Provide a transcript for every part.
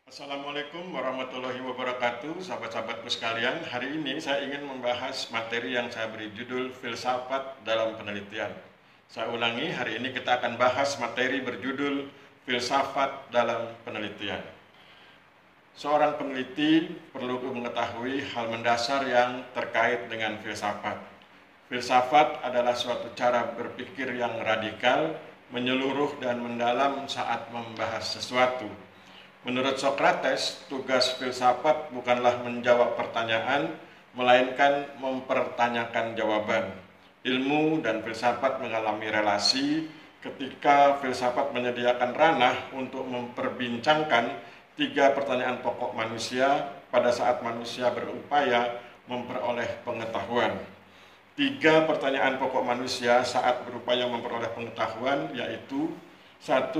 Assalamualaikum warahmatullahi wabarakatuh, sahabat-sahabatku sekalian. Hari ini saya ingin membahas materi yang saya beri judul filsafat dalam penelitian. Saya ulangi, hari ini kita akan bahas materi berjudul filsafat dalam penelitian. Seorang peneliti perlu mengetahui hal mendasar yang terkait dengan filsafat. Filsafat adalah suatu cara berpikir yang radikal, menyeluruh dan mendalam saat membahas sesuatu. Menurut Socrates, tugas filsafat bukanlah menjawab pertanyaan, melainkan mempertanyakan jawaban. Ilmu dan filsafat mengalami relasi ketika filsafat menyediakan ranah untuk memperbincangkan 3 pertanyaan pokok manusia pada saat manusia berupaya memperoleh pengetahuan. 3 pertanyaan pokok manusia saat berupaya memperoleh pengetahuan yaitu: 1.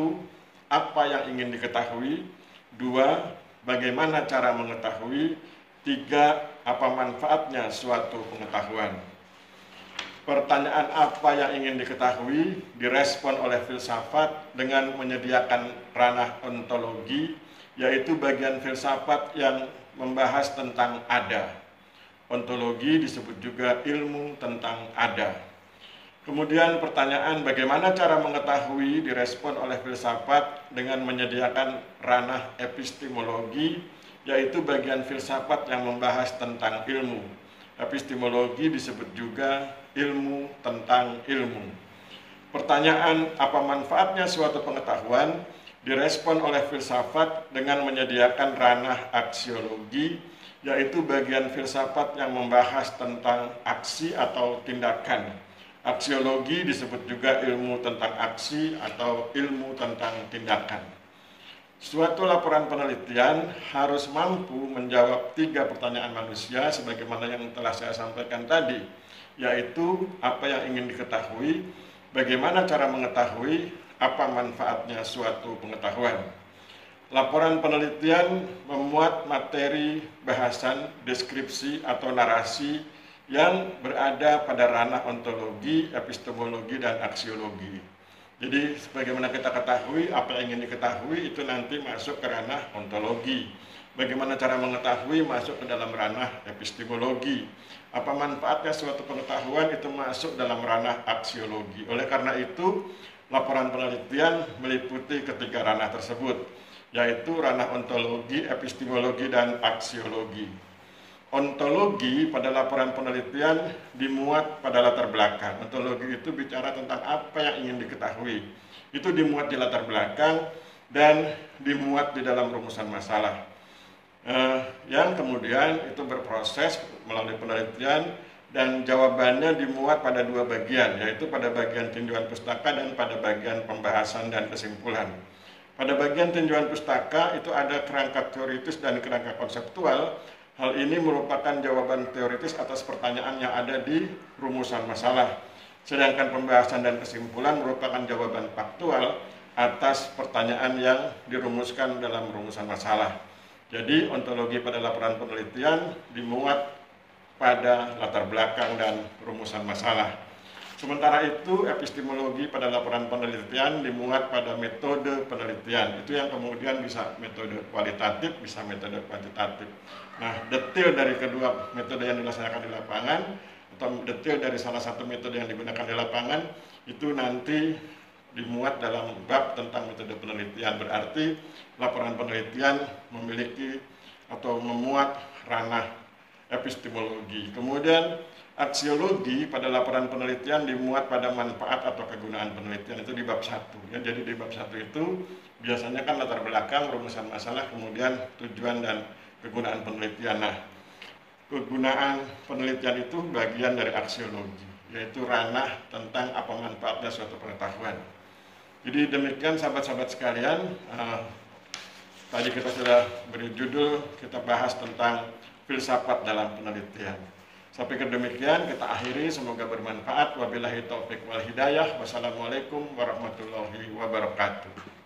Apa yang ingin diketahui? 2. Bagaimana cara mengetahui? 3. Apa manfaatnya suatu pengetahuan? Pertanyaan apa yang ingin diketahui direspon oleh filsafat dengan menyediakan ranah ontologi, yaitu bagian filsafat yang membahas tentang ada. Ontologi disebut juga ilmu tentang ada. Kemudian pertanyaan bagaimana cara mengetahui direspon oleh filsafat dengan menyediakan ranah epistemologi, yaitu bagian filsafat yang membahas tentang ilmu. Epistemologi disebut juga ilmu tentang ilmu. Pertanyaan apa manfaatnya suatu pengetahuan direspon oleh filsafat dengan menyediakan ranah aksiologi, yaitu bagian filsafat yang membahas tentang aksi atau tindakan. Aksiologi disebut juga ilmu tentang aksi atau ilmu tentang tindakan. Suatu laporan penelitian harus mampu menjawab 3 pertanyaan manusia sebagaimana yang telah saya sampaikan tadi, yaitu apa yang ingin diketahui, bagaimana cara mengetahui, apa manfaatnya suatu pengetahuan. Laporan penelitian memuat materi bahasan, deskripsi atau narasi yang berada pada ranah ontologi, epistemologi, dan aksiologi. Jadi sebagaimana kita ketahui, apa yang ingin diketahui itu nanti masuk ke ranah ontologi. Bagaimana cara mengetahui masuk ke dalam ranah epistemologi. Apa manfaatnya suatu pengetahuan itu masuk dalam ranah aksiologi. Oleh karena itu, laporan penelitian meliputi ketiga ranah tersebut, yaitu ranah ontologi, epistemologi, dan aksiologi. Ontologi pada laporan penelitian dimuat pada latar belakang. Ontologi itu bicara tentang apa yang ingin diketahui. Itu dimuat di latar belakang dan dimuat di dalam rumusan masalah. Yang kemudian itu berproses melalui penelitian dan jawabannya dimuat pada 2 bagian, yaitu pada bagian tinjauan pustaka dan pada bagian pembahasan dan kesimpulan. Pada bagian tinjauan pustaka itu ada kerangka teoritis dan kerangka konseptual. Hal ini merupakan jawaban teoritis atas pertanyaan yang ada di rumusan masalah. Sedangkan pembahasan dan kesimpulan merupakan jawaban faktual atas pertanyaan yang dirumuskan dalam rumusan masalah. Jadi ontologi pada laporan penelitian dimuat pada latar belakang dan rumusan masalah. Sementara itu, epistemologi pada laporan penelitian dimuat pada metode penelitian. Itu yang kemudian bisa metode kualitatif, bisa metode kuantitatif. Nah, detail dari kedua metode yang dilaksanakan di lapangan, atau detail dari salah satu metode yang digunakan di lapangan, itu nanti dimuat dalam bab tentang metode penelitian. Berarti laporan penelitian memiliki atau memuat ranah epistemologi. Kemudian aksiologi pada laporan penelitian dimuat pada manfaat atau kegunaan penelitian, itu di bab 1. Ya, jadi di bab 1 itu biasanya kan latar belakang, rumusan masalah, kemudian tujuan dan kegunaan penelitian. Nah, kegunaan penelitian itu bagian dari aksiologi, yaitu ranah tentang apa manfaatnya suatu pengetahuan. Jadi demikian sahabat-sahabat sekalian, tadi kita sudah beri judul, kita bahas tentang filsafat dalam penelitian. Sampai demikian kita akhiri, semoga bermanfaat. Wabillahi taufik wal hidayah. Wassalamualaikum warahmatullahi wabarakatuh.